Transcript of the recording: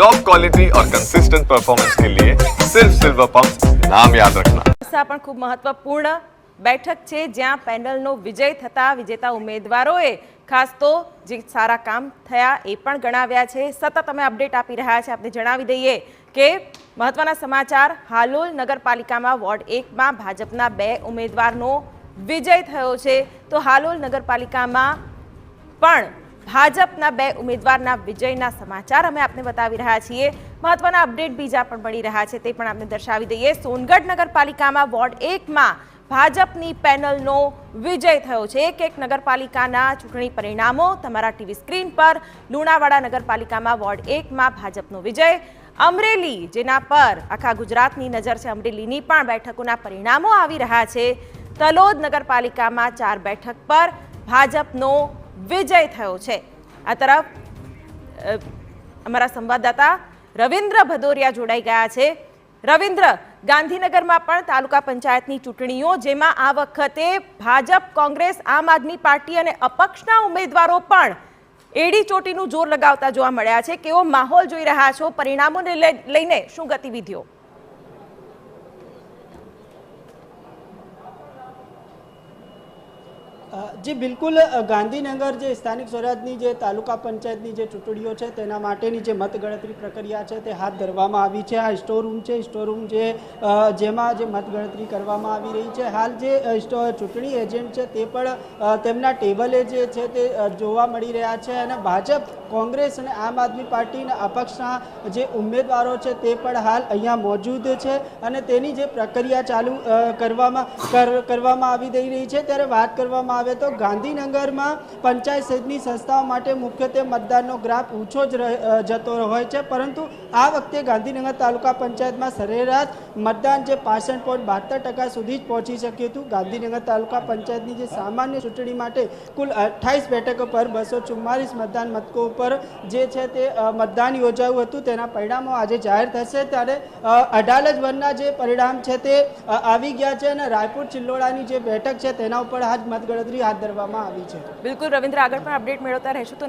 Top quality और consistent performance के लिए सिर्फ सिल्वर पंप नाम याद रखना। પણ ખૂબ મહત્વપૂર્ણ બેઠક છે જ્યાં પેનલનો વિજય થતા વિજેતા ઉમેદવારોએ ખાસ તો જે સારા કામ થયા એ પણ ગણાવ્યા છે। સતત અમે અપડેટ આપી રહ્યા છે। આપણે જણાવી દઈએ કે મહત્વના સમાચાર, હાલોલ નગરપાલિકામાં વોર્ડ 1માં ભાજપના 2 ઉમેદવારનો વિજય થયો છે। તો હાલોલ નગરપાલિકામાં પણ ભાજપના 2 ઉમેદવારના વિજયના સમાચાર અમે આપને બતાવી રહ્યા છીએ। મહત્વના અપડેટ બીજા પણ મળી રહ્યા છે તે પણ આપણે દર્શાવી દઈએ। સોનગઢ નગરપાલિકામાં વોર્ડ 1માં ભાજપની પેનલનો વિજય થયો છે। એક નગરપાલિકાના ચૂંટણી પરિણામો તમારા ટીવી સ્ક્રીન પર। લુણાવાડા નગરપાલિકામાં વોર્ડ 1માં ભાજપનો વિજય। અમરેલી જેના પર આખા ગુજરાતની નજર છે, અમરેલીની પણ બેઠકોના પરિણામો આવી રહ્યા છે। તલોદ નગરપાલિકામાં 4 બેઠક પર ભાજપનો વિજય થયો છે। આ તરફ અમારા સંવાદદાતા રવિન્દ્ર ભદોરિયા જોડાઈ ગયા છે। રવિન્દ્ર, ગાંધીનગરમાં પણ તાલુકા પંચાયતની ચૂંટણીઓ જેમાં આ વખતે ભાજપ, કોંગ્રેસ, આમ આદમી પાર્ટી અને અપક્ષના ઉમેદવારો પણ એડી ચોટીનું જોર લગાવતા જોવા મળ્યા છે। કેવો માહોલ જોઈ રહ્યા છો? પરિણામોને લઈને શું ગતિવિધિઓ? जी बिल्कुल, गांधीनगर जे स्थानिक स्वराजनी जे तालुका पंचायतनी जे चूंटणीओ छे तेना माटेनी जे मतगणतरी प्रक्रिया छे ते हाथ धरवामां आवी छे। आ स्टोर रूम छे, स्टोर रूम जे जेमां जे मतगणतरी करवामां आवी रही छे। हाल जे चूंटणी एजेंट छे ते पण तेमना टेबले जे छे ते जोवा मळी रह्या छे अने भाजप, कोंग्रेस अने आम आदमी पार्टी अने अपक्षना जे उमेदवारो छे ते पण हाल अहींया मौजूद छे अने तेनी जे प्रक्रिया चालू करवामां आवी रही छे। त्यारे वात करवामां आवे तो गांधीनगरमां पंचायत सहितनी संस्थाओं माटे मुख्यत्वे मतदाननो ग्राफ ऊंचो ज जतो होय छे, परंतु आ वखते गांधीनगर तालुका पंचायतमां सरेराश मतदान जे 65.72% सुधी ज पहोंची शक्युं हतुं। गांधीनगर तालुका पंचायतनी जे सामान्य चूंटणी माटे कुल 28 बेठको पर 244 मतदान मतको पर जे छे ते मतदान योजायुं हतुं। तेना परिणामो आज जाहेर थशे त्यारे अडालज वनना जे परिणाम छे ते आवी गया छे अने रायपुर चिल्लोडानी जे बेठक छे तेना उपर आज मतगणतरी हाथ धरवामां आवी छे। બિલકુલ રવિન્દ્ર, આગળ પણ અપડેટ મેળવતા રહેશું। તો